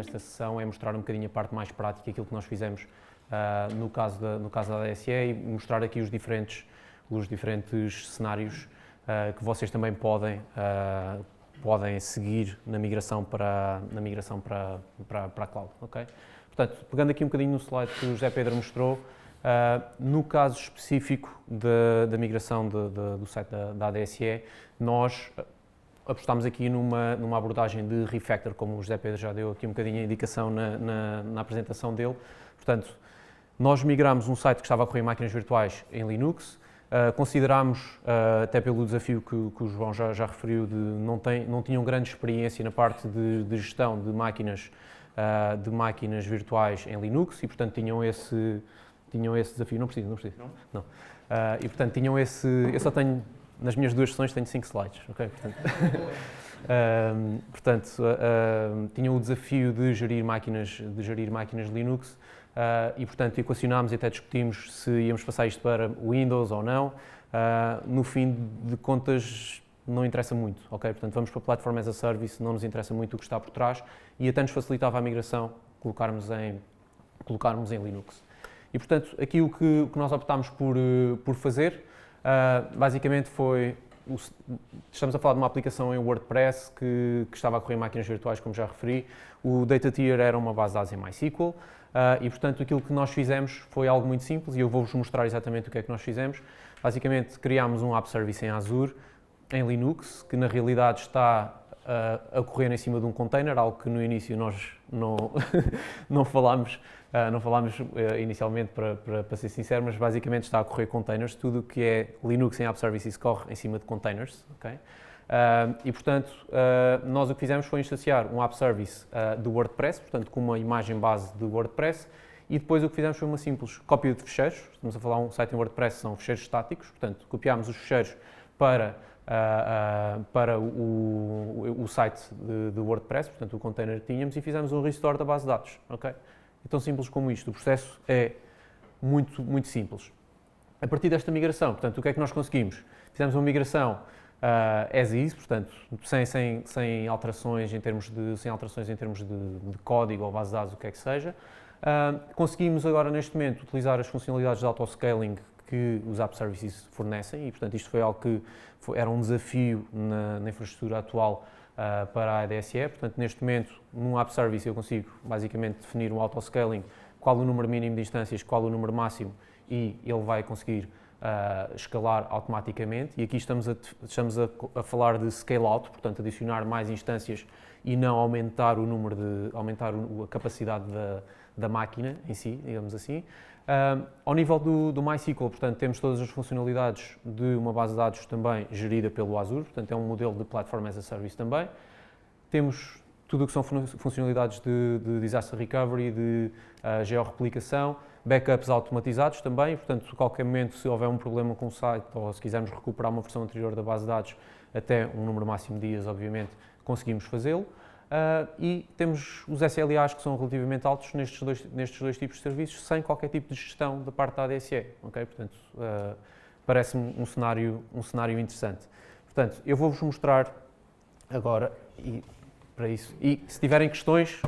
esta sessão é mostrar um bocadinho a parte mais prática, aquilo que nós fizemos no caso da ADSE e mostrar aqui os diferentes cenários que vocês também podem seguir na migração para a cloud. Okay? Portanto, pegando aqui um bocadinho no slide que o José Pedro mostrou, no caso específico da migração do site da ADSE, nós apostámos aqui numa abordagem de refactor, como o José Pedro já deu aqui um bocadinho a indicação na apresentação dele. Portanto, nós migramos um site que estava a correr em máquinas virtuais em Linux, considerámos, até pelo desafio que o João já referiu, de não tinham grande experiência na parte de gestão de máquinas virtuais em Linux e, portanto, tinham esse desafio. Não preciso. Não. E, portanto, tinham esse... Eu só tenho, nas minhas 2 sessões, tenho 5 slides, ok? Portanto, tinham o desafio de gerir máquinas Linux e, portanto, equacionámos e até discutimos se íamos passar isto para Windows ou não. No fim de contas, não interessa muito, ok? Portanto, vamos para a Platform as a Service, não nos interessa muito o que está por trás e até nos facilitava a migração colocarmos em Linux. E, portanto, aqui o que nós optámos por fazer, basicamente foi... Estamos a falar de uma aplicação em WordPress que estava a correr em máquinas virtuais, como já referi. O Data Tier era uma base de dados em MySQL e, portanto, aquilo que nós fizemos foi algo muito simples e eu vou-vos mostrar exatamente o que é que nós fizemos. Basicamente, criámos um App Service em Azure, em Linux, que na realidade está a correr em cima de um container, algo que no início nós não falámos inicialmente, para ser sincero, mas basicamente está a correr containers. Tudo o que é Linux em App Services corre em cima de containers. Okay? E, portanto, nós o que fizemos foi instanciar um App Service do WordPress, portanto, com uma imagem base do WordPress, e depois o que fizemos foi uma simples cópia de ficheiros. Estamos a falar de um site em WordPress, são ficheiros estáticos, portanto, copiámos os ficheiros para o site do WordPress, portanto, o container que tínhamos, e fizemos um restore da base de dados. Okay? É tão simples como isto, o processo é muito, muito simples. A partir desta migração, portanto, o que é que nós conseguimos? Fizemos uma migração as is, portanto, sem alterações em termos de código ou base de dados, o que é que seja. Conseguimos agora, neste momento, utilizar as funcionalidades de autoscaling que os App Services fornecem e, portanto, isto foi algo que era um desafio na infraestrutura atual para a ADSE. Portanto, neste momento, num App Service eu consigo basicamente definir um autoscaling, qual o número mínimo de instâncias, qual o número máximo, e ele vai conseguir escalar automaticamente. E aqui estamos a falar de scale out, portanto, adicionar mais instâncias e não aumentar a capacidade da máquina em si, digamos assim. Ao nível do MySQL, portanto, temos todas as funcionalidades de uma base de dados também gerida pelo Azure, portanto, é um modelo de Platform as a Service também. Temos tudo o que são funcionalidades de Disaster Recovery, de georreplicação, backups automatizados também, portanto, a qualquer momento, se houver um problema com o site ou se quisermos recuperar uma versão anterior da base de dados, até um número máximo de dias, obviamente, conseguimos fazê-lo. E temos os SLAs que são relativamente altos nestes dois tipos de serviços, sem qualquer tipo de gestão da parte da ADSE. Okay? Portanto, parece-me um cenário interessante. Portanto, eu vou-vos mostrar agora, e para isso, e se tiverem questões,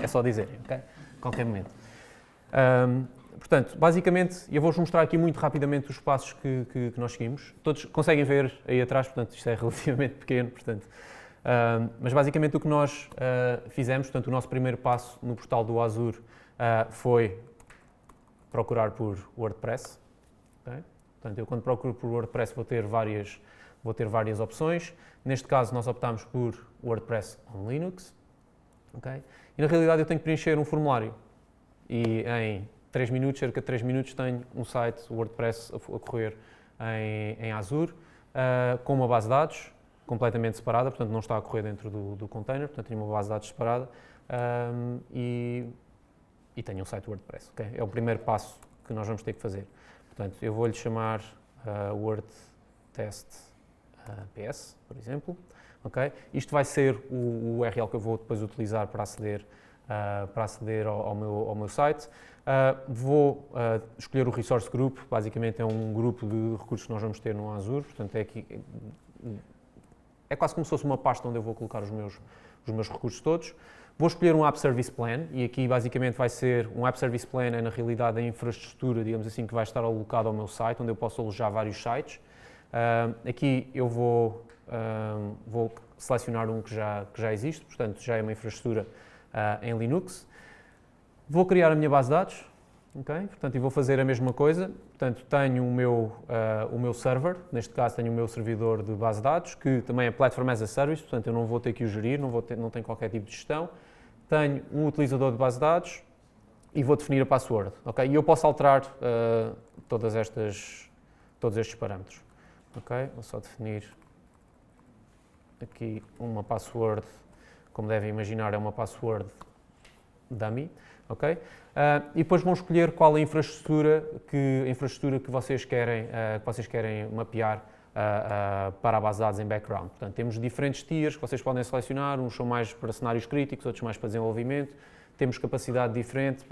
é só dizerem, ok? Qualquer momento. Portanto, basicamente, eu vou-vos mostrar aqui muito rapidamente os passos que nós seguimos. Todos conseguem ver aí atrás, portanto, isto é relativamente pequeno, portanto. Mas basicamente o que nós fizemos, portanto, o nosso primeiro passo no portal do Azure foi procurar por WordPress. Okay? Portanto, eu quando procuro por WordPress vou ter várias opções. Neste caso nós optámos por WordPress on Linux. Okay? E na realidade eu tenho que preencher um formulário e em cerca de 3 minutos tenho um site WordPress a correr em Azure com uma base de dados completamente separada, portanto não está a correr dentro do container, portanto tenho uma base de dados separada e tenho um site WordPress. Okay? É o primeiro passo que nós vamos ter que fazer. Portanto, eu vou-lhe chamar WordTest PS, por exemplo. Okay? Isto vai ser o URL que eu vou depois utilizar para aceder ao meu site. Vou escolher o Resource Group, basicamente é um grupo de recursos que nós vamos ter no Azure, portanto é quase como se fosse uma pasta onde eu vou colocar os meus recursos todos. Vou escolher um App Service Plan e aqui basicamente vai ser um App Service Plan é na realidade a infraestrutura, digamos assim, que vai estar alocada ao meu site, onde eu posso alojar vários sites. Aqui eu vou selecionar um que já existe, portanto já é uma infraestrutura em Linux. Vou criar a minha base de dados, okay? Portanto, eu vou fazer a mesma coisa. Portanto, tenho o meu server, neste caso tenho o meu servidor de base de dados, que também é Platform as a Service, portanto eu não vou ter que o gerir, não tenho qualquer tipo de gestão. Tenho um utilizador de base de dados e vou definir a password, ok? E eu posso alterar todos estes parâmetros, ok? Vou só definir aqui uma password, como devem imaginar, é uma password dummy, ok? E depois vão escolher qual a infraestrutura que vocês querem mapear para a base de dados em background. Portanto, temos diferentes tiers que vocês podem selecionar, uns são mais para cenários críticos, outros mais para desenvolvimento, temos capacidade diferente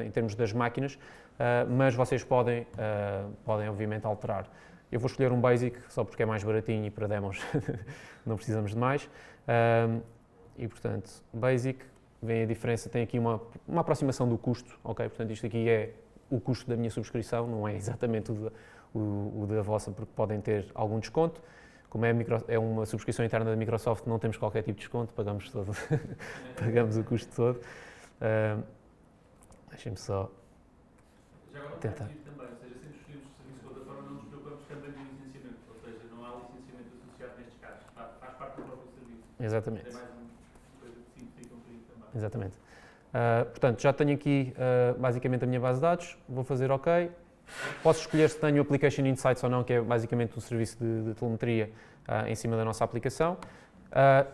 em termos das máquinas, mas vocês podem obviamente alterar. Eu vou escolher um Basic, só porque é mais baratinho e para demos não precisamos de mais. E portanto, Basic, vem a diferença, tem aqui uma aproximação do custo, ok? Portanto, isto aqui é o custo da minha subscrição, não é exatamente o da vossa, porque podem ter algum desconto. Como é uma subscrição interna da Microsoft, não temos qualquer tipo de desconto, pagamos pagamos o custo todo. Deixem-me só tentar. Também, ou seja, sempre escolhemos o serviço de plataforma, não nos preocupamos também do licenciamento, ou seja, não há licenciamento associado nestes casos, faz parte do próprio serviço. Exatamente. É mais uma coisa que simplifica um bocadinho também. Exatamente. Portanto, já tenho aqui basicamente a minha base de dados, vou fazer OK. Posso escolher se tenho o Application Insights ou não, que é basicamente um serviço de telemetria em cima da nossa aplicação,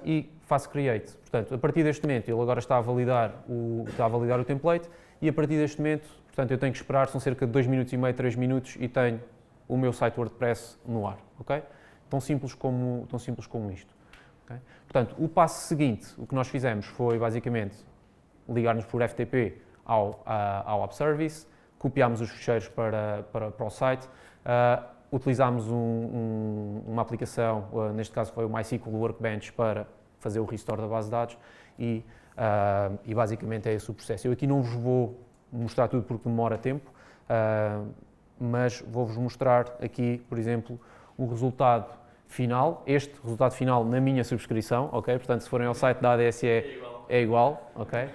e faço Create. Portanto, a partir deste momento, ele agora está a validar o template, e a partir deste momento, portanto, eu tenho que esperar, são cerca de 2 minutos e meio, 3 minutos, e tenho o meu site WordPress no ar, ok? Tão simples como isto. Okay? Portanto, o passo seguinte, o que nós fizemos foi basicamente ligar-nos por FTP ao App Service, copiámos os ficheiros para o site, utilizámos uma aplicação, neste caso foi o MySQL Workbench, para fazer o restore da base de dados e basicamente é esse o processo. Eu aqui não vos vou mostrar tudo porque demora tempo, mas vou-vos mostrar aqui, por exemplo, o resultado final, este resultado final na minha subscrição, ok? Portanto, se forem ao site da ADSE é igual, ok?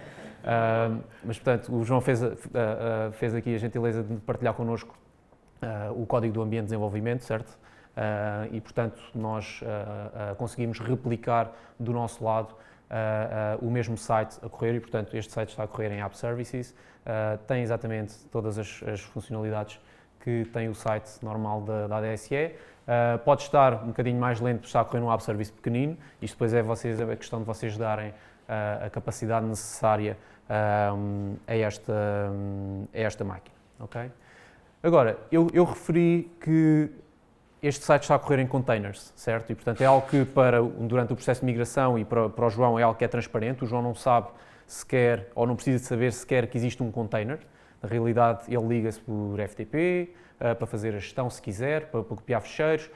Mas, portanto, o João fez aqui a gentileza de partilhar connosco o código do ambiente de desenvolvimento, certo? E, portanto, nós conseguimos replicar do nosso lado o mesmo site a correr e, portanto, este site está a correr em App Services, tem exatamente todas as funcionalidades que tem o site normal da ADSE. Pode estar um bocadinho mais lento porque está a correr num App Service pequenino, isto depois é questão de vocês darem a capacidade necessária a esta máquina, ok? Agora, eu referi que este site está a correr em containers, certo? E, portanto, é algo que durante o processo de migração e para o João é algo que é transparente. O João não sabe sequer, ou não precisa de saber sequer que existe um container. Na realidade, ele liga-se por FTP, para fazer a gestão se quiser, para copiar ficheiros,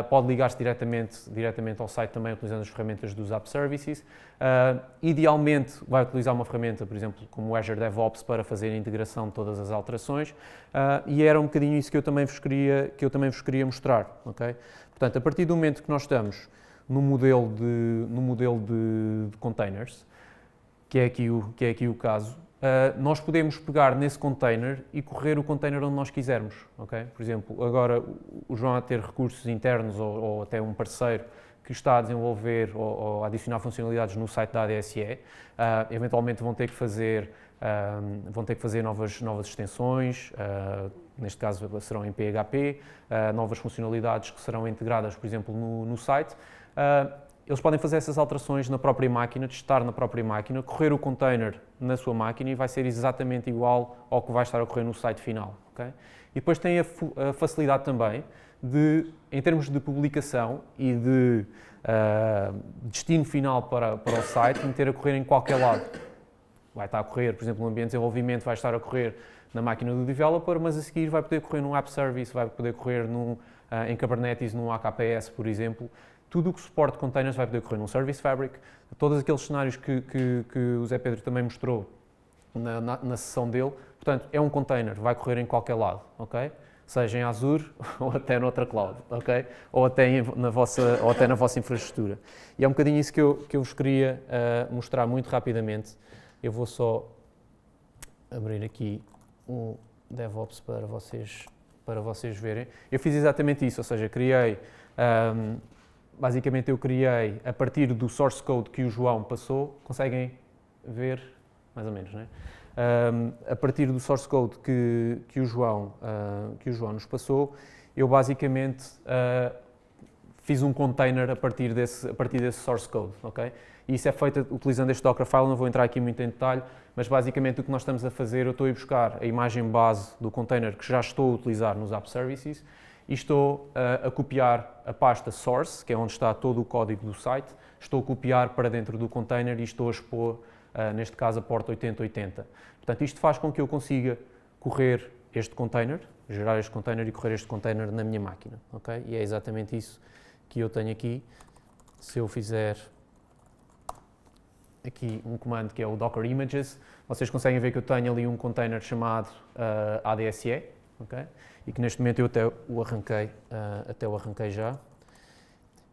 pode ligar-se diretamente ao site também utilizando as ferramentas dos App Services. Idealmente vai utilizar uma ferramenta, por exemplo, como o Azure DevOps para fazer a integração de todas as alterações, e era um bocadinho isso que eu também vos queria mostrar, ok? Portanto, a partir do momento que nós estamos no modelo de containers, que é aqui o caso, nós podemos pegar nesse container e correr o container onde nós quisermos, ok? Por exemplo, agora o João a ter recursos internos ou até um parceiro que está a desenvolver ou a adicionar funcionalidades no site da ADSE, eventualmente vão ter que fazer novas extensões, neste caso serão em PHP, novas funcionalidades que serão integradas, por exemplo, no site. Eles podem fazer essas alterações na própria máquina, testar na própria máquina, correr o container na sua máquina e vai ser exatamente igual ao que vai estar a correr no site final. Okay? E depois tem a facilidade também em termos de publicação e de destino final para o site, meter a correr em qualquer lado. Vai estar a correr, por exemplo, no ambiente de desenvolvimento, vai estar a correr na máquina do developer, mas a seguir vai poder correr num App Service, vai poder correr em Kubernetes, num AKPS, por exemplo. Tudo o que suporte containers vai poder correr num Service Fabric. Todos aqueles cenários que o Zé Pedro também mostrou na sessão dele, portanto, é um container, vai correr em qualquer lado, ok? Seja em Azure ou até noutra cloud, ok? Ou até na vossa infraestrutura. E é um bocadinho isso que eu vos queria mostrar muito rapidamente. Eu vou só abrir aqui o DevOps para vocês verem. Eu fiz exatamente isso, ou seja, basicamente eu criei a partir do source code que o João passou, conseguem ver mais ou menos, não é? A partir do source code que o João nos passou, eu basicamente fiz um container a partir desse source code, ok? E isso é feito utilizando este Dockerfile, não vou entrar aqui muito em detalhe, mas basicamente o que nós estamos a fazer, eu estou a ir buscar a imagem base do container que já estou a utilizar nos App Services e estou a copiar a pasta source, que é onde está todo o código do site, estou a copiar para dentro do container e estou a expor, neste caso, a porta 8080. Portanto, isto faz com que eu consiga correr este container, gerar este container e correr este container na minha máquina, ok? E é exatamente isso que eu tenho aqui. Se eu fizer aqui um comando que é o Docker Images, vocês conseguem ver que eu tenho ali um container chamado ADSE, ok? E que neste momento eu até o arranquei já.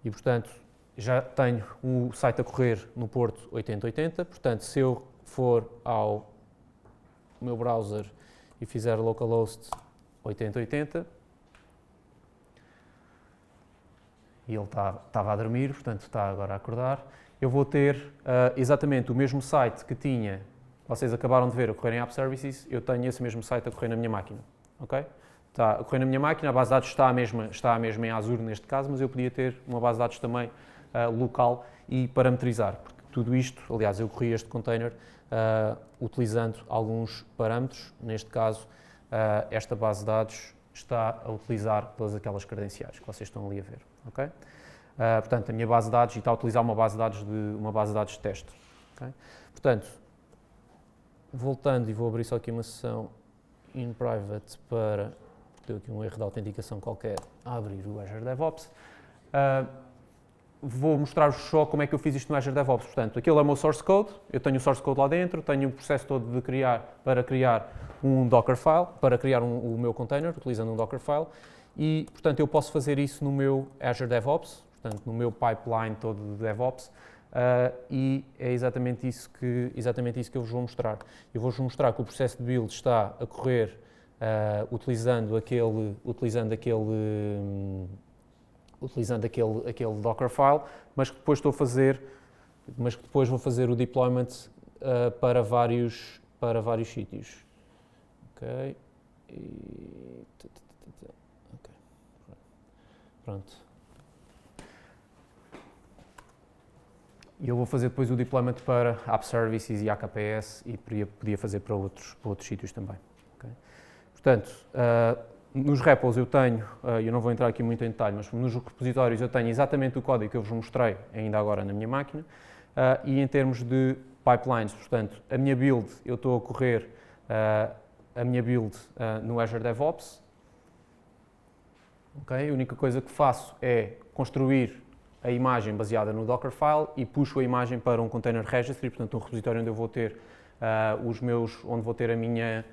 E portanto, já tenho o site a correr no porto 8080, portanto, se eu for ao meu browser e fizer localhost 8080, e ele estava a dormir, portanto está agora a acordar, eu vou ter exatamente o mesmo site que tinha, vocês acabaram de ver a correr em App Services, eu tenho esse mesmo site a correr na minha máquina, ok? Está a correr na minha máquina, a base de dados está a mesma em Azure neste caso, mas eu podia ter uma base de dados também local e parametrizar, porque tudo isto, aliás, eu corri este container utilizando alguns parâmetros, neste caso esta base de dados está a utilizar todas aquelas credenciais que vocês estão ali a ver, ok? Portanto, a minha base de dados e está a utilizar uma base de dados de teste, okay? Portanto, voltando e vou abrir só aqui uma sessão in private para ter aqui um erro de autenticação qualquer a abrir o Azure DevOps. Vou mostrar-vos só como é que eu fiz isto no Azure DevOps. Portanto, aquele é o meu source code, eu tenho o source code lá dentro, tenho o processo todo para criar um Dockerfile, para criar o meu container, utilizando um Dockerfile, e, portanto, eu posso fazer isso no meu Azure DevOps, portanto, no meu pipeline todo de DevOps, e é exatamente isso que eu vos vou mostrar. Eu vou-vos mostrar que o processo de build está a correr utilizando aquele Dockerfile, mas que depois vou fazer o deployment para vários sítios. Ok. Pronto. E eu vou fazer depois o deployment para App Services e AKPS e podia fazer para outros sítios também. Okay. Portanto, nos repos eu tenho, eu não vou entrar aqui muito em detalhe, mas nos repositórios eu tenho exatamente o código que eu vos mostrei ainda agora na minha máquina, e em termos de pipelines, portanto, a minha build, eu estou a correr a minha build no Azure DevOps. Okay? A única coisa que faço é construir a imagem baseada no Dockerfile e puxo a imagem para um container registry, portanto um repositório onde eu vou ter onde vou ter a minha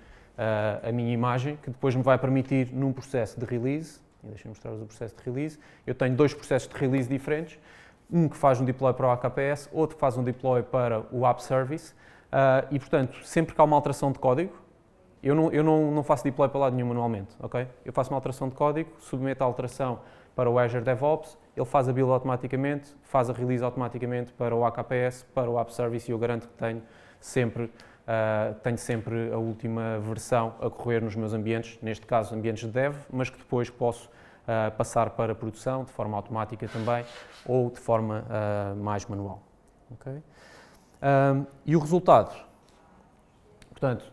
imagem, que depois me vai permitir num processo de release, e deixem-me mostrar-vos o processo de release, eu tenho dois processos de release diferentes, um que faz um deploy para o AKPS, outro que faz um deploy para o App Service, e portanto, sempre que há uma alteração de código, eu não faço deploy para lado nenhum manualmente, ok? Eu faço uma alteração de código, submeto a alteração para o Azure DevOps, ele faz a build automaticamente, faz a release automaticamente para o AKPS, para o App Service, e eu garanto que tenho sempre a última versão a correr nos meus ambientes, neste caso ambientes de dev, mas que depois posso passar para produção de forma automática também, ou de forma mais manual. Okay? E o resultado, portanto,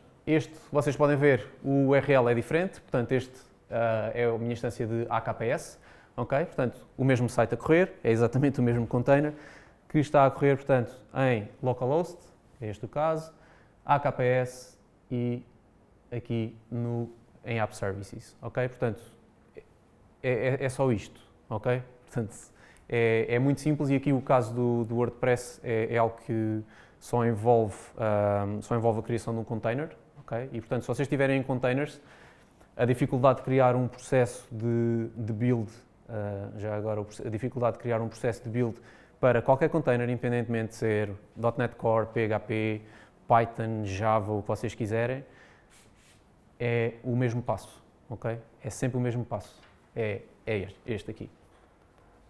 vocês podem ver, o URL é diferente, portanto este é a minha instância de AKPS, ok? Portanto, o mesmo site a correr, é exatamente o mesmo container, que está a correr, portanto, em localhost, é este o caso, AKPS e aqui em App Services, ok? Portanto, é só isto, ok? Portanto, é muito simples e aqui o caso do WordPress é algo que só envolve a criação de um container, ok? E portanto, se vocês tiverem containers, a dificuldade de criar um processo de build, já agora a dificuldade de criar um processo de build para qualquer container, independentemente de ser .NET Core, PHP, Python, Java, o que vocês quiserem, é o mesmo passo, ok? É sempre o mesmo passo, é este aqui,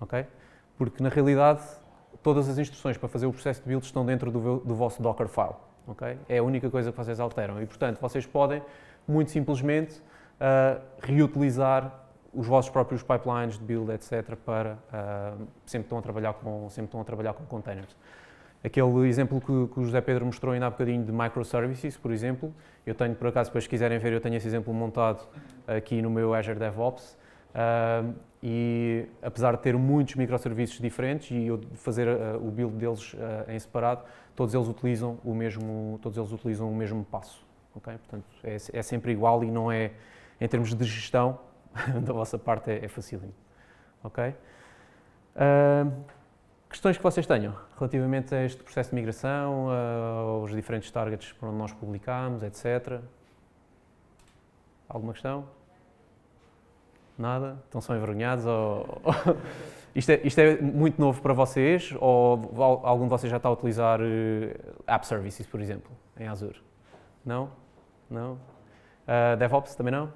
ok? Porque na realidade todas as instruções para fazer o processo de build estão dentro do vosso Docker file, ok? É a única coisa que vocês alteram e portanto vocês podem muito simplesmente reutilizar os vossos próprios pipelines de build, etc., para sempre estão a trabalhar com containers. Aquele exemplo que o José Pedro mostrou ainda há bocadinho de microservices, por exemplo, eu tenho, por acaso, depois se quiserem ver, eu tenho esse exemplo montado aqui no meu Azure DevOps, e apesar de ter muitos microserviços diferentes e eu fazer o build deles em separado, todos eles utilizam o mesmo passo, ok? Portanto, é sempre igual e não é, em termos de gestão, da vossa parte é facílimo, ok? Questões que vocês tenham relativamente a este processo de migração, aos diferentes targets por onde nós publicamos, etc. Alguma questão? Nada? Estão só envergonhados? Isto é muito novo para vocês ou algum de vocês já está a utilizar App Services, por exemplo, em Azure? Não? Não? DevOps também não?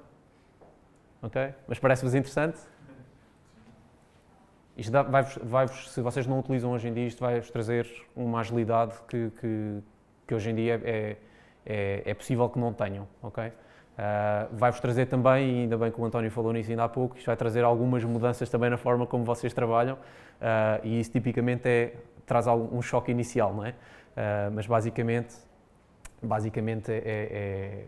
Ok? Mas parece-vos interessante? Isto vai-vos, se vocês não utilizam hoje em dia, isto vai-vos trazer uma agilidade que hoje em dia é possível que não tenham, ok? Vai-vos trazer também, e ainda bem que o António falou nisso ainda há pouco, isto vai trazer algumas mudanças também na forma como vocês trabalham, e isso tipicamente traz um choque inicial, não é? Mas basicamente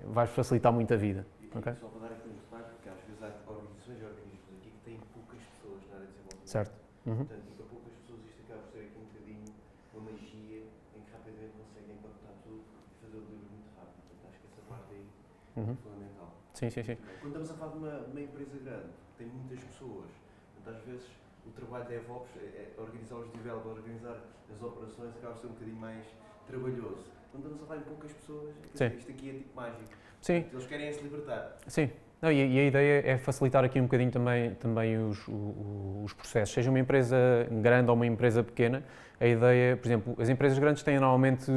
vai-vos facilitar muito a vida, ok? Só para dar aqui um destaque, porque às vezes há organizações e organismos aqui que têm poucas pessoas na área de desenvolvimento. Certo. Portanto, e para poucas pessoas isto acaba por ser aqui um bocadinho uma magia em que rapidamente conseguem empacotar tudo e fazer o delivery muito rápido. Portanto, acho que essa parte aí é fundamental. Sim. Quando estamos a falar de uma empresa grande, que tem muitas pessoas, portanto, às vezes o trabalho de DevOps é organizar os developers, organizar as operações, acaba por ser um bocadinho mais trabalhoso. Quando estamos a falar em poucas pessoas, isto aqui é tipo mágico. Sim. Eles querem se libertar. Sim. Não, e a ideia é facilitar aqui um bocadinho também os processos. Seja uma empresa grande ou uma empresa pequena, a ideia, por exemplo, as empresas grandes têm normalmente,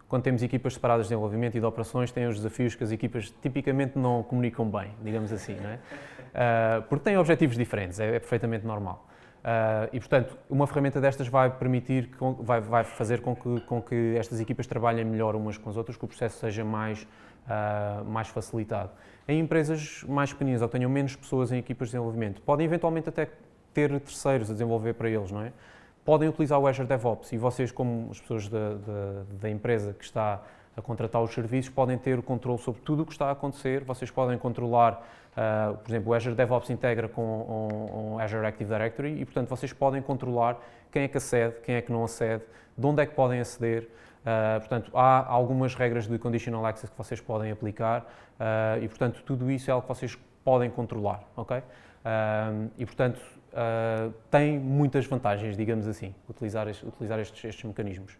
quando temos equipas separadas de desenvolvimento e de operações, têm os desafios que as equipas tipicamente não comunicam bem, digamos assim, não é? Porque têm objetivos diferentes, é perfeitamente normal. E, portanto, uma ferramenta destas vai permitir, vai fazer com que estas equipas trabalhem melhor umas com as outras, que o processo seja mais facilitado. Em empresas mais pequenas ou que tenham menos pessoas em equipas de desenvolvimento, podem eventualmente até ter terceiros a desenvolver para eles, não é? Podem utilizar o Azure DevOps e vocês, como as pessoas da empresa que está a contratar os serviços, podem ter o controle sobre tudo o que está a acontecer. Vocês podem controlar, por exemplo, o Azure DevOps integra com o Azure Active Directory e, portanto, vocês podem controlar quem é que acede, quem é que não acede, de onde é que podem aceder. Portanto, há algumas regras de conditional access que vocês podem aplicar e, portanto, tudo isso é algo que vocês podem controlar, ok? E, portanto, tem muitas vantagens, digamos assim, utilizar estes mecanismos.